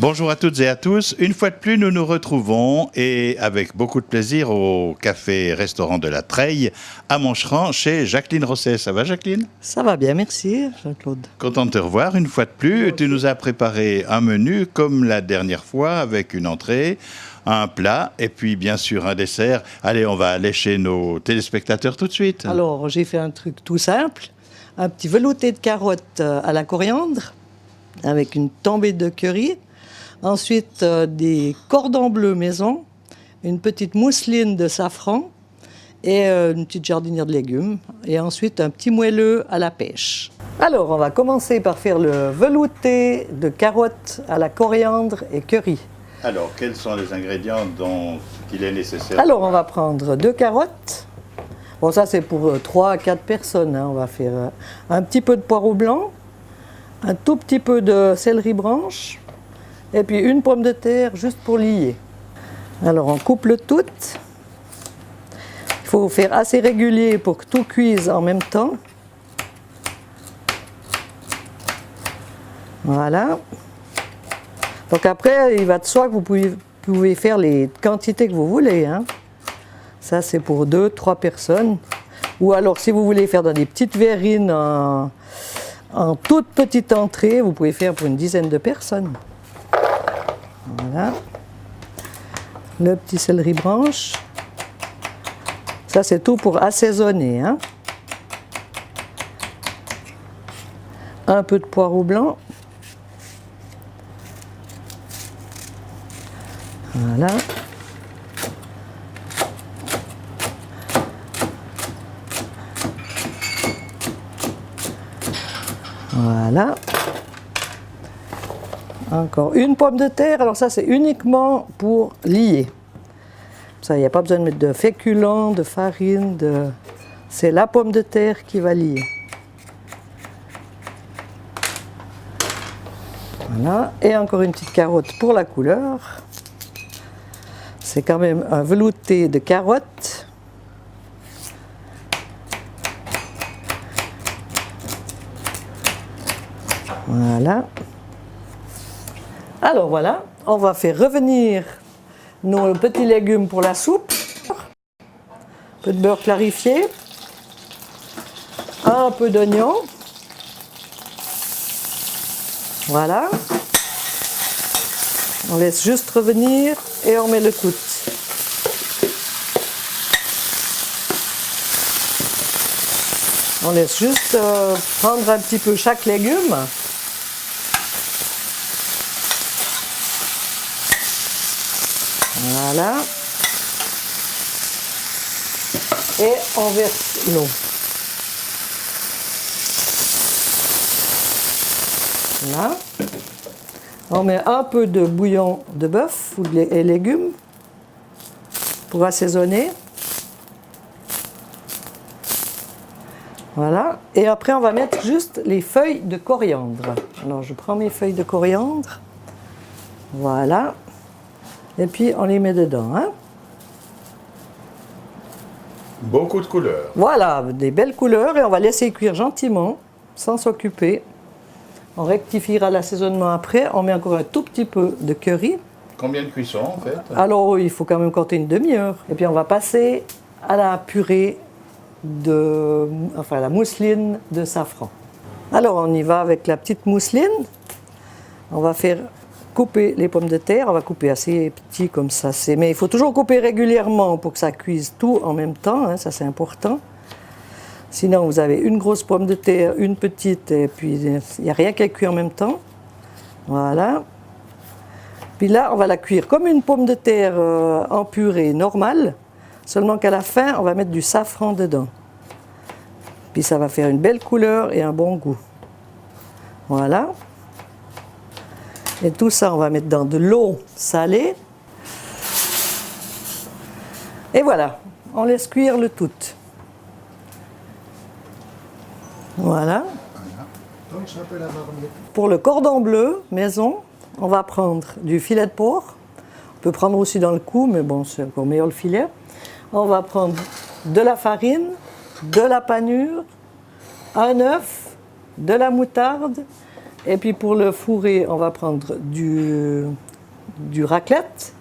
Bonjour à toutes et à tous. Une fois de plus, nous nous retrouvons et avec beaucoup de plaisir au café-restaurant de la Treille à Moncheran chez Jacqueline Rosset. Ça va Jacqueline? Ça va bien, merci Jean-Claude. Content de te revoir une fois de plus. Tu nous as préparé un menu comme la dernière fois avec une entrée, un plat et puis bien sûr un dessert. Allez, on va aller chez nos téléspectateurs tout de suite. Alors, j'ai fait un truc tout simple. Un petit velouté de carottes à la coriandre avec une tombée de curry. Ensuite, des cordons bleus maison, une petite mousseline de safran et une petite jardinière de légumes. Et ensuite, un petit moelleux à la pêche. Alors, on va commencer par faire le velouté de carottes à la coriandre et curry. Alors, quels sont les ingrédients dont il est nécessaire? Alors, on va prendre 2 carottes. Bon, ça, c'est pour 3 à 4 personnes. Hein. On va faire un petit peu de poireau blanc, un tout petit peu de céleri branche, et puis une pomme de terre juste pour lier. Alors, on coupe le tout. Il faut faire assez régulier pour que tout cuise en même temps. Voilà. Donc après, il va de soi que vous pouvez faire les quantités que vous voulez. Hein. Ça, c'est pour 2-3 personnes. Ou alors, si vous voulez faire dans des petites verrines en toute petite entrée, vous pouvez faire pour une dizaine de personnes. Voilà. Le petit céleri branche. Ça, c'est tout pour assaisonner. Hein. Un peu de poireau blanc. Voilà. Voilà. Encore une pomme de terre. Alors ça, c'est uniquement pour lier. Ça, il n'y a pas besoin de mettre de féculents, de farine. C'est la pomme de terre qui va lier. Voilà. Et encore une petite carotte pour la couleur. C'est quand même un velouté de carottes. Voilà. Alors voilà, on va faire revenir nos petits légumes pour la soupe. Un peu de beurre clarifié. Un peu d'oignon. Voilà. On laisse juste revenir et on met le tout. On laisse juste prendre un petit peu chaque légume. Voilà. Et on verse l'eau. Voilà. On met un peu de bouillon de bœuf ou de légumes pour assaisonner. Voilà. Et après, on va mettre juste les feuilles de coriandre. Alors, je prends mes feuilles de coriandre. Voilà. Et puis, on les met dedans. Hein. Beaucoup de couleurs. Voilà, des belles couleurs. Et on va laisser cuire gentiment, sans s'occuper. On rectifiera l'assaisonnement après. On met encore un tout petit peu de curry. Combien de cuissons en fait? Alors, il faut quand même compter une demi-heure. Et puis, on va passer à la purée la mousseline de safran. Alors, on y va avec la petite mousseline. On va faire couper les pommes de terre. On va couper assez petit comme ça. Mais il faut toujours couper régulièrement pour que ça cuise tout en même temps. Hein, ça, c'est important. Sinon, vous avez une grosse pomme de terre, une petite, et puis il n'y a rien qui est cuit en même temps. Voilà. Puis là, on va la cuire comme une pomme de terre en purée normale, seulement qu'à la fin, on va mettre du safran dedans. Puis ça va faire une belle couleur et un bon goût. Voilà. Et tout ça, on va mettre dans de l'eau salée. Et voilà, on laisse cuire le tout. Voilà. Pour le cordon bleu maison, on va prendre du filet de porc. On peut prendre aussi dans le cou, mais bon, c'est encore meilleur le filet. On va prendre de la farine, de la panure, un œuf, de la moutarde Et puis pour le fourrer, on va prendre du raclette.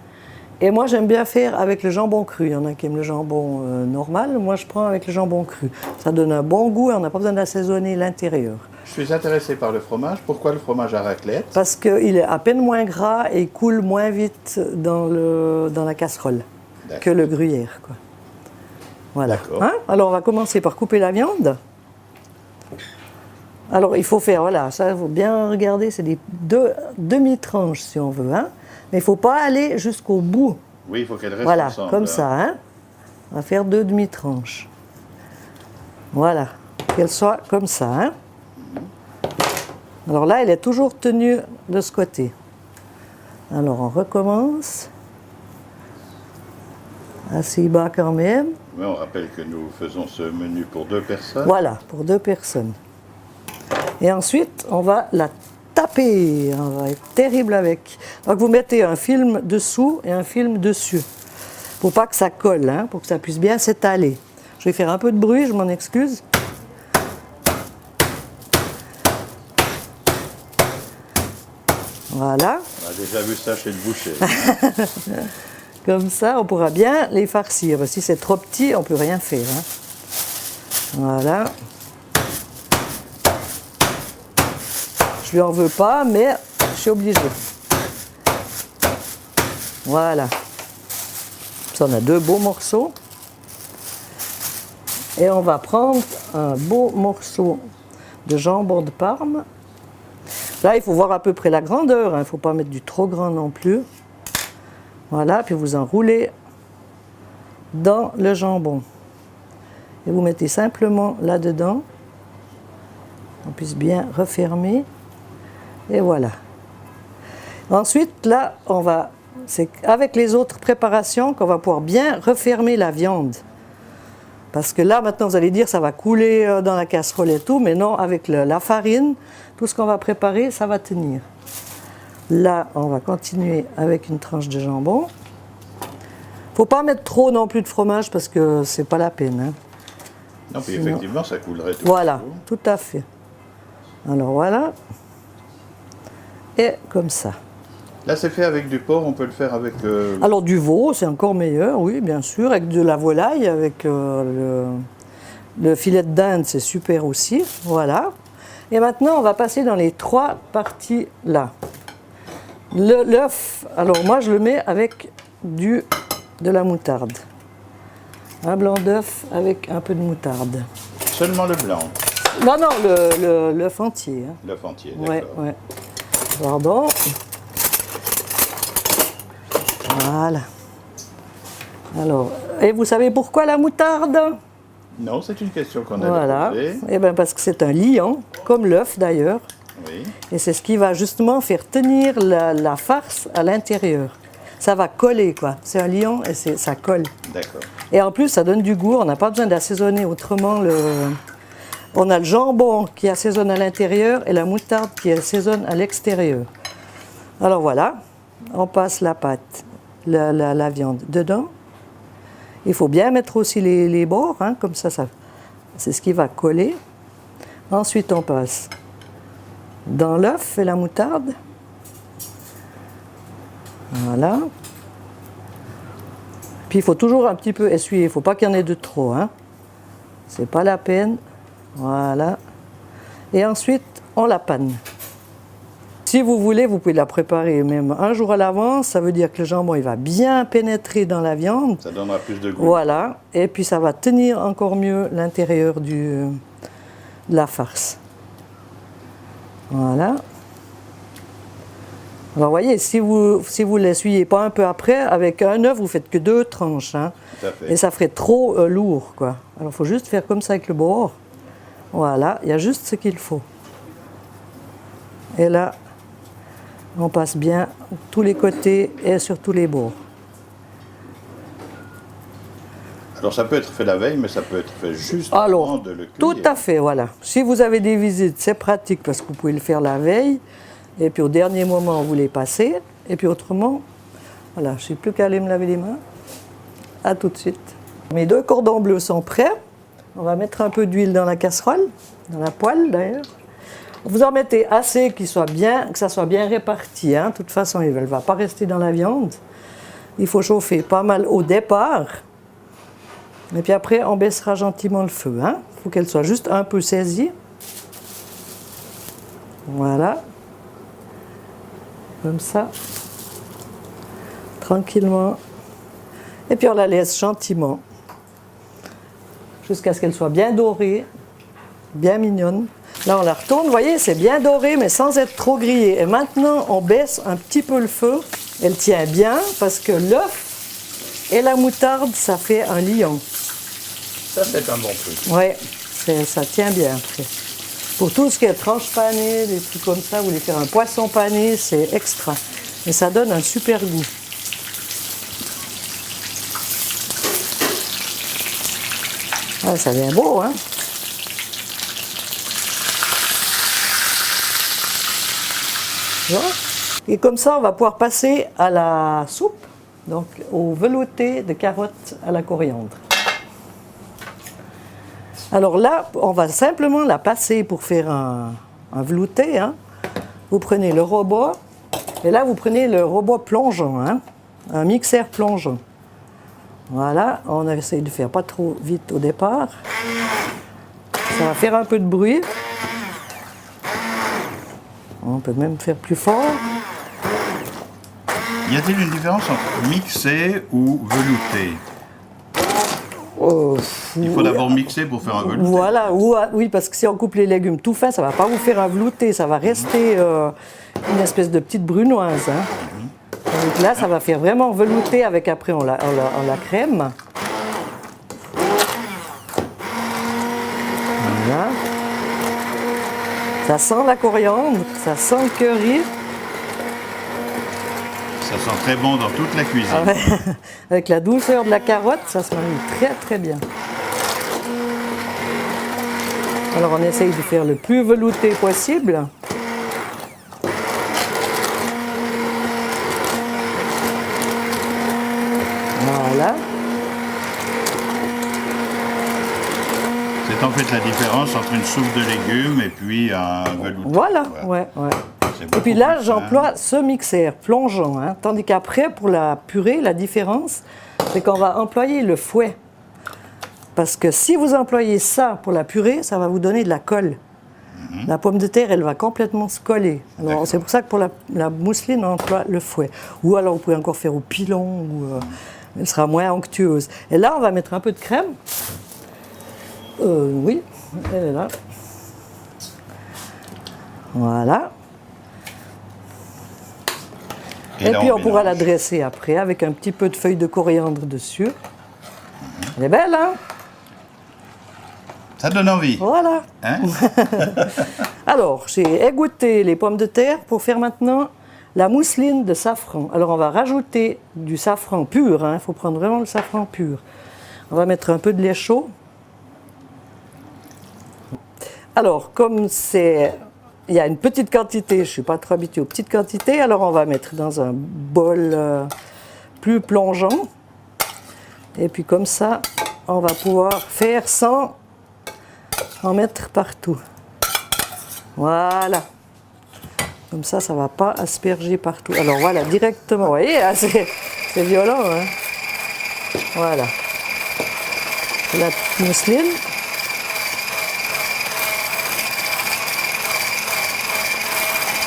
Et moi, j'aime bien faire avec le jambon cru. Il y en a qui aiment le jambon normal. Moi, je prends avec le jambon cru. Ça donne un bon goût et on n'a pas besoin d'assaisonner l'intérieur. Je suis intéressé par le fromage. Pourquoi le fromage à raclette? Parce qu'il est à peine moins gras et il coule moins vite dans la casserole que le gruyère, quoi. Voilà. Hein? Alors, on va commencer par couper la viande. Alors, il faut faire, voilà, ça, il faut bien regarder, c'est des demi-tranches, si on veut, hein. Mais il ne faut pas aller jusqu'au bout. Oui, il faut qu'elle reste voilà, ensemble. Comme ça, hein. On va faire 2 demi-tranches. Voilà, qu'elle soit comme ça, hein. Alors là, elle est toujours tenue de ce côté. Alors, on recommence. Assez bas quand même. Mais on rappelle que nous faisons ce menu pour 2 personnes. Voilà, pour 2 personnes. Et ensuite, on va la taper. On va être terrible avec. Donc, vous mettez un film dessous et un film dessus. Pour pas que ça colle, hein, pour que ça puisse bien s'étaler. Je vais faire un peu de bruit, je m'en excuse. Voilà. On a déjà vu ça chez le boucher. Comme ça, on pourra bien les farcir. Si c'est trop petit, on ne peut rien faire, hein. Voilà. Je lui en veux pas, mais je suis obligée. Voilà. Ça, on a 2 beaux morceaux. Et on va prendre un beau morceau de jambon de Parme. Là, il faut voir à peu près la grandeur, hein. Il ne faut pas mettre du trop grand non plus. Voilà, puis vous enroulez dans le jambon. Et vous mettez simplement là-dedans. On puisse bien refermer. Et voilà. Ensuite, là, c'est avec les autres préparations qu'on va pouvoir bien refermer la viande. Parce que là, maintenant, vous allez dire, ça va couler dans la casserole et tout, mais non, avec la farine, tout ce qu'on va préparer, ça va tenir. Là, on va continuer avec une tranche de jambon. Il ne faut pas mettre trop non plus de fromage parce que c'est pas la peine, hein. Non, puis effectivement, ça coulerait tout. Voilà, tout à fait. Alors voilà. Et comme ça. Là, c'est fait avec du porc, on peut le faire avec... Alors du veau, c'est encore meilleur, oui, bien sûr. Avec de la volaille, avec le filet de dinde, c'est super aussi. Voilà. Et maintenant, on va passer dans les 3 parties là. L'œuf, alors moi je le mets avec de la moutarde. Un blanc d'œuf avec un peu de moutarde. Seulement le blanc? Non, non, l'œuf entier, hein. L'œuf entier, d'accord. Ouais. Pardon. Voilà. Alors, et vous savez pourquoi la moutarde? Non, c'est une question qu'on a Voilà. posée. Eh bien, parce que c'est un liant, comme l'œuf d'ailleurs. Oui. Et c'est ce qui va justement faire tenir la farce à l'intérieur. Ça va coller, quoi. C'est un liant et ça colle. D'accord. Et en plus, ça donne du goût. On n'a pas besoin d'assaisonner autrement. On a le jambon qui assaisonne à l'intérieur et la moutarde qui assaisonne à l'extérieur. Alors voilà, on passe la pâte, la viande dedans. Il faut bien mettre aussi les bords, hein, comme ça, c'est ce qui va coller. Ensuite, on passe dans l'œuf et la moutarde. Voilà. Puis il faut toujours un petit peu essuyer, il ne faut pas qu'il y en ait de trop, hein. C'est pas la peine. Voilà. Et ensuite, on la panne. Si vous voulez, vous pouvez la préparer même un jour à l'avance. Ça veut dire que le jambon il va bien pénétrer dans la viande. Ça donnera plus de goût. Voilà. Et puis ça va tenir encore mieux l'intérieur de la farce. Voilà. Alors vous voyez, si vous l'essuyez pas un peu après, avec un œuf, vous faites que 2 tranches, hein. Tout à fait. Et ça ferait trop lourd, quoi. Alors il faut juste faire comme ça avec le bord. Voilà, il y a juste ce qu'il faut. Et là, on passe bien tous les côtés et sur tous les bords. Alors ça peut être fait la veille, mais ça peut être fait juste Alors, avant de le cuire. tout à fait, voilà. Si vous avez des visites, c'est pratique parce que vous pouvez le faire la veille. Et puis au dernier moment, vous les passez. Et puis autrement, voilà, je ne sais plus qu'à aller me laver les mains. À tout de suite. Mes 2 cordons bleus sont prêts. On va mettre un peu d'huile dans la casserole, dans la poêle d'ailleurs. Vous en mettez assez que ça soit bien réparti. Hein. De toute façon, elle ne va pas rester dans la viande. Il faut chauffer pas mal au départ. Et puis après, on baissera gentiment le feu. Il faut qu'elle soit juste un peu saisie. Voilà. Comme ça. Tranquillement. Et puis on la laisse gentiment. Jusqu'à ce qu'elle soit bien dorée. Bien mignonne. Là, on la retourne. Vous voyez, c'est bien doré, mais sans être trop grillé. Et maintenant, on baisse un petit peu le feu. Elle tient bien parce que l'œuf et la moutarde, ça fait un liant. Ça, c'est un bon truc. Oui, ça tient bien après. Pour tout ce qui est tranche panée, des trucs comme ça, vous voulez faire un poisson pané, c'est extra. Et ça donne un super goût. Ah, ça devient beau, hein? Et comme ça, on va pouvoir passer à la soupe, donc au velouté de carottes à la coriandre. Alors là, on va simplement la passer pour faire un velouté. Hein. Vous prenez le robot, et là vous prenez le robot plongeant, hein, un mixeur plongeant. Voilà, on essaye de faire pas trop vite au départ. Ça va faire un peu de bruit. On peut même faire plus fort. Y a-t-il une différence entre mixer ou velouter? Il faut d'abord mixer pour faire un velouté. Voilà, oui, parce que si on coupe les légumes tout fin, ça ne va pas vous faire un velouté, ça va rester une espèce de petite brunoise. Hein. Donc là, ça va faire vraiment velouté avec après on la crème. Voilà. Ça sent la coriandre, ça sent le curry. Ça sent très bon dans toute la cuisine. Ah ouais. Avec la douceur de la carotte, ça se marie très très bien. Alors on essaye de faire le plus velouté possible. Voilà. C'est en fait la différence entre une soupe de légumes et puis un velouté. Voilà, ouais. Et puis là, j'emploie ce mixeur plongeant. Hein, tandis qu'après, pour la purée, la différence, c'est qu'on va employer le fouet. Parce que si vous employez ça pour la purée, ça va vous donner de la colle. La pomme de terre, elle va complètement se coller. Alors, c'est pour ça que pour la mousseline, on emploie le fouet. Ou alors, vous pouvez encore faire au pilon, elle sera moins onctueuse. Et là, on va mettre un peu de crème. Oui, elle est là. Voilà. Et puis on pourra la dresser après avec un petit peu de feuilles de coriandre dessus. Elle est belle, hein? Ça donne envie. Voilà. Hein? Alors, j'ai égoutté les pommes de terre pour faire maintenant la mousseline de safran. Alors, on va rajouter du safran pur. Il faut prendre vraiment le safran pur. On va mettre un peu de lait chaud. Alors, comme il y a une petite quantité, je ne suis pas trop habituée aux petites quantités, alors on va mettre dans un bol plus plongeant. Et puis comme ça, on va pouvoir faire sans en mettre partout. Voilà. Comme ça, ça ne va pas asperger partout. Alors voilà, directement. Vous voyez, hein, c'est violent. Hein? Voilà. La petite mousseline.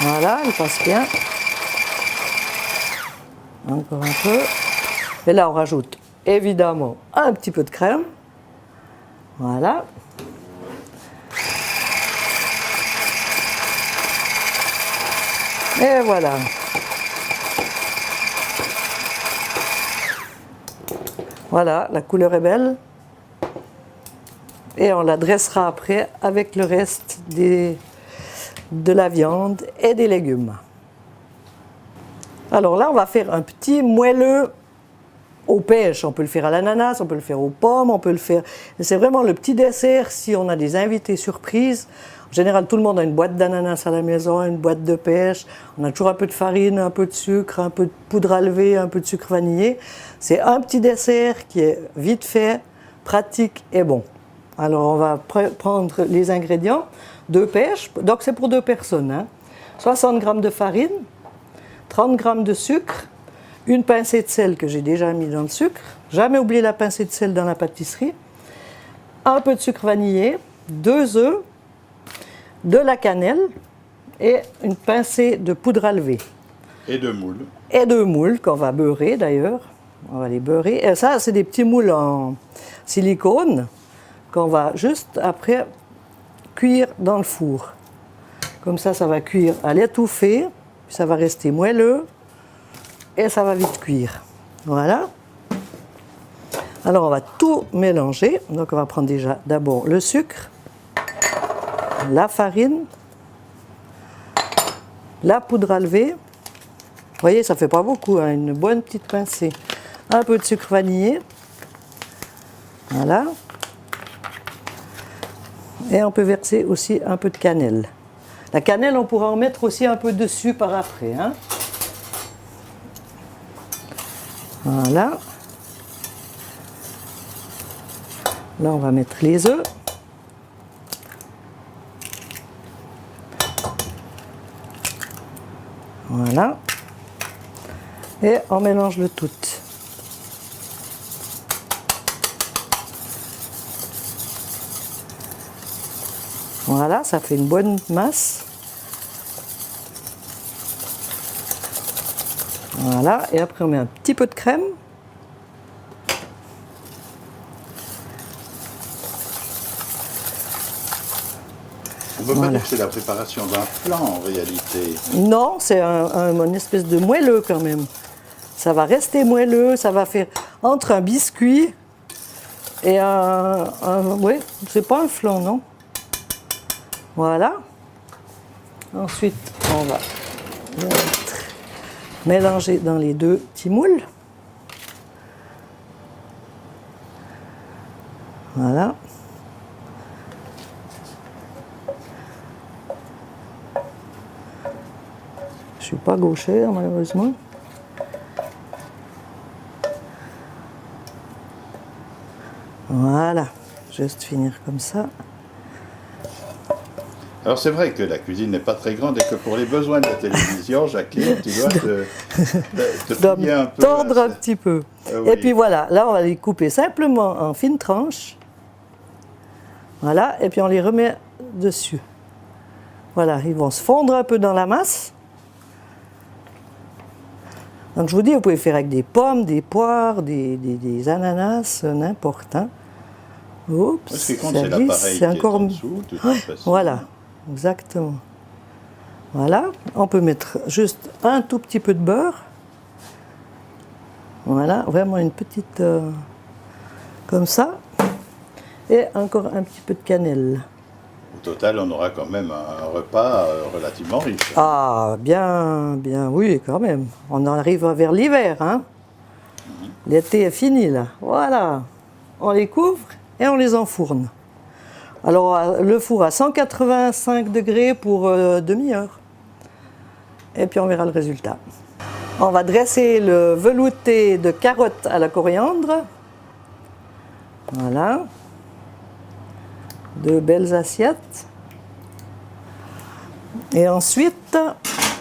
Voilà, elle passe bien. Encore un peu. Et là, on rajoute évidemment un petit peu de crème. Voilà. Et voilà. Voilà, la couleur est belle. Et on la dressera après avec le reste de la viande et des légumes. Alors là, on va faire un petit moelleux aux pêches. On peut le faire à l'ananas, on peut le faire aux pommes, on peut le faire... C'est vraiment le petit dessert si on a des invités surprises. En général, tout le monde a une boîte d'ananas à la maison, une boîte de pêche. On a toujours un peu de farine, un peu de sucre, un peu de poudre à lever, un peu de sucre vanillé. C'est un petit dessert qui est vite fait, pratique et bon. Alors on va prendre les ingrédients. 2 pêches, donc c'est pour 2 personnes. Hein. 60 g de farine, 30 g de sucre, une pincée de sel que j'ai déjà mis dans le sucre. Jamais oublier la pincée de sel dans la pâtisserie. Un peu de sucre vanillé, 2 œufs, de la cannelle et une pincée de poudre à lever. Et de moules. Et 2 moules qu'on va beurrer d'ailleurs. On va les beurrer. Et ça, c'est des petits moules en silicone qu'on va juste après cuire dans le four. Comme ça va cuire à l'étouffée, puis ça va rester moelleux et ça va vite cuire. Voilà. Alors on va tout mélanger. Donc on va prendre déjà d'abord le sucre, la farine, la poudre à lever. Vous voyez, ça fait pas beaucoup, hein, une bonne petite pincée. Un peu de sucre vanillé. Voilà. Et on peut verser aussi un peu de cannelle. La cannelle, on pourra en mettre aussi un peu dessus par après. Hein. Voilà. Là, on va mettre les œufs. Voilà. Et on mélange le tout. Voilà, ça fait une bonne masse. Voilà, et après on met un petit peu de crème. On peut pas dire que c'est la préparation d'un flan en réalité. Non, c'est une espèce de moelleux quand même. Ça va rester moelleux, ça va faire entre un biscuit et oui, c'est pas un flan, non? Voilà. Ensuite, on va mélanger dans les 2 petits moules. Voilà. Je suis pas gauchère, malheureusement. Voilà. Juste finir comme ça. Alors c'est vrai que la cuisine n'est pas très grande et que pour les besoins de la télévision, Jacqueline, tu dois te plier un peu. Tordre un petit peu. Oui. Et puis voilà, là on va les couper simplement en fines tranches. Voilà, et puis on les remet dessus. Voilà, ils vont se fondre un peu dans la masse. Donc je vous dis, vous pouvez faire avec des pommes, des poires, des ananas, n'importe. Hein. Oups, ce qui compte, c'est l'appareil qui est en dessous, de toute façon. Voilà, exactement. Voilà, on peut mettre juste un tout petit peu de beurre. Voilà, vraiment une petite... comme ça. Et encore un petit peu de cannelle. Au total, on aura quand même un repas relativement riche. Ah, bien, oui, quand même. On arrive vers l'hiver, hein. L'été est fini, là. Voilà. On les couvre et on les enfourne. Alors, le four à 185 degrés pour demi-heure. Et puis, on verra le résultat. On va dresser le velouté de carottes à la coriandre. Voilà. 2 belles assiettes. Et ensuite,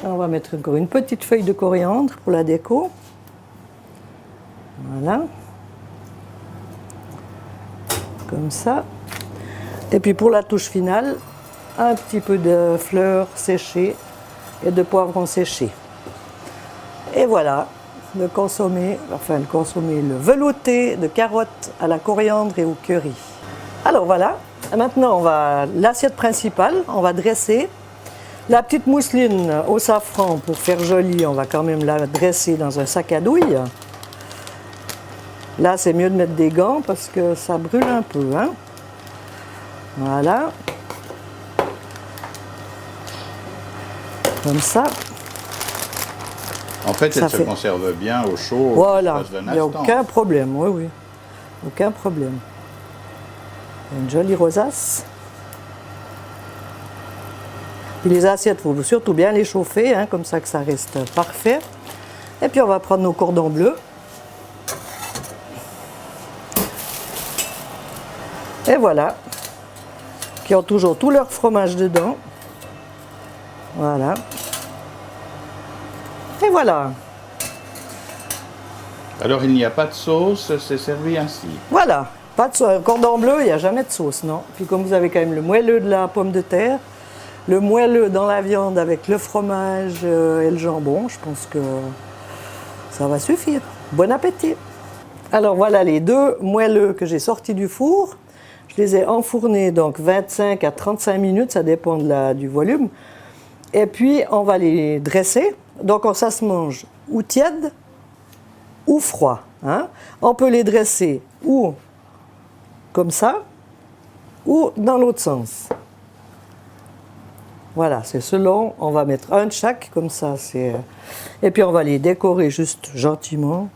on va mettre encore une petite feuille de coriandre pour la déco. Voilà. Comme ça. Et puis pour la touche finale, un petit peu de fleurs séchées et de poivrons séchés. Et voilà, le velouté de carottes à la coriandre et au curry. Alors voilà, maintenant l'assiette principale, on va dresser. La petite mousseline au safran, pour faire joli, on va quand même la dresser dans un sac à douille. Là, c'est mieux de mettre des gants parce que ça brûle un peu. Hein. Voilà. Comme ça. En fait, elle se conserve bien au chaud. Voilà, il n'y a aucun problème, oui. Aucun problème. Une jolie rosace. Puis les assiettes, il faut surtout bien les chauffer, hein, comme ça que ça reste parfait. Et puis on va prendre nos cordons bleus. Et voilà. Qui ont toujours tout leur fromage dedans. Voilà. Et voilà. Alors il n'y a pas de sauce, c'est servi ainsi. Voilà. Pas de sauce. Cordon bleu, il n'y a jamais de sauce, non. Puis comme vous avez quand même le moelleux de la pomme de terre, le moelleux dans la viande avec le fromage et le jambon, je pense que ça va suffire. Bon appétit. Alors voilà les deux moelleux que j'ai sortis du four. Je les ai enfournés donc 25 à 35 minutes, ça dépend du volume. Et puis on va les dresser. Donc ça se mange ou tiède ou froid. Hein. On peut les dresser ou comme ça ou dans l'autre sens. Voilà, c'est selon. On va mettre un de chaque comme ça. Et puis on va les décorer juste gentiment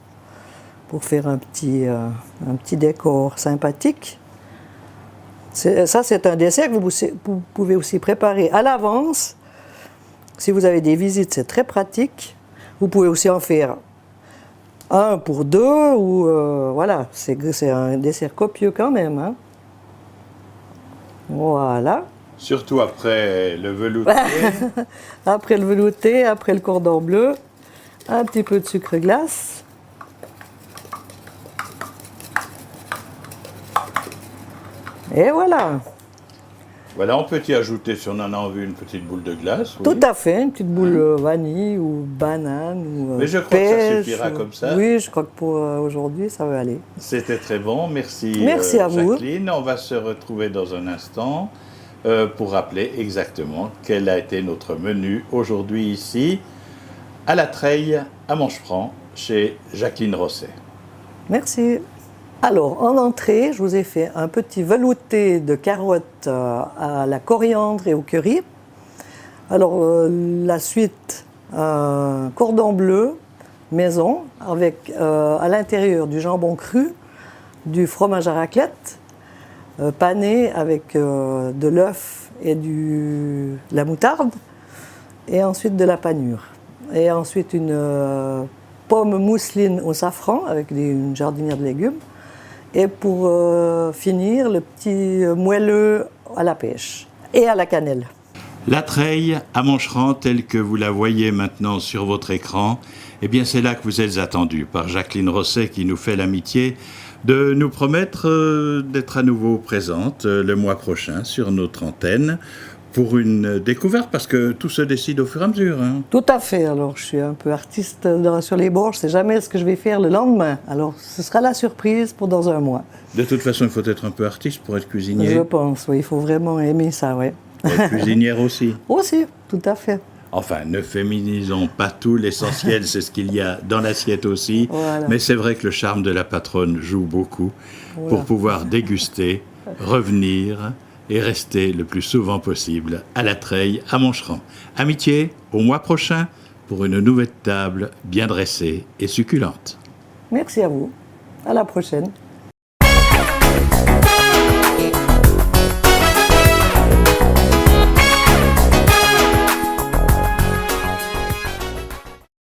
pour faire un petit décor sympathique. Ça, c'est un dessert que vous pouvez aussi préparer à l'avance. Si vous avez des visites, c'est très pratique. Vous pouvez aussi en faire un pour deux. Voilà, c'est un dessert copieux quand même. Hein. Voilà. Surtout après le velouté. Après le velouté, après le cordon bleu, un petit peu de sucre glace. Et voilà. Voilà, on peut y ajouter, si on en a envie, une petite boule de glace. Oui. Tout à fait, une petite boule vanille ou banane ou mais je crois que ça pêche, suffira comme ça. Oui, je crois que pour aujourd'hui, ça va aller. C'était très bon, merci. Merci à vous. Jacqueline. On va se retrouver dans un instant pour rappeler exactement quel a été notre menu aujourd'hui ici, à la Treille, à Manchefranc, chez Jacqueline Rosset. Merci. Alors, en entrée, je vous ai fait un petit velouté de carottes à la coriandre et au curry. Alors, la suite, un cordon bleu maison avec à l'intérieur du jambon cru, du fromage à raclette, pané avec de l'œuf et de la moutarde, et ensuite de la panure. Et ensuite une pomme mousseline au safran avec une jardinière de légumes. Et pour finir, le petit moelleux à la pêche et à la cannelle. La Treille à Manchefranc, telle que vous la voyez maintenant sur votre écran, eh bien c'est là que vous êtes attendu par Jacqueline Rosset qui nous fait l'amitié de nous promettre d'être à nouveau présente le mois prochain sur notre antenne pour une découverte, parce que tout se décide au fur et à mesure. Hein. Tout à fait. Alors, je suis un peu artiste sur les bords. Je ne sais jamais ce que je vais faire le lendemain. Alors, ce sera la surprise pour dans un mois. De toute façon, il faut être un peu artiste pour être cuisinier. Je pense, oui. Il faut vraiment aimer ça, oui. Être cuisinière aussi. Aussi, tout à fait. Enfin, ne féminisons pas tout. L'essentiel, c'est ce qu'il y a dans l'assiette aussi. Voilà. Mais c'est vrai que le charme de la patronne joue beaucoup pour pouvoir déguster, revenir et rester le plus souvent possible à la Treille, à Manchefranc. Amitié, au mois prochain, pour une nouvelle table bien dressée et succulente. Merci à vous. À la prochaine.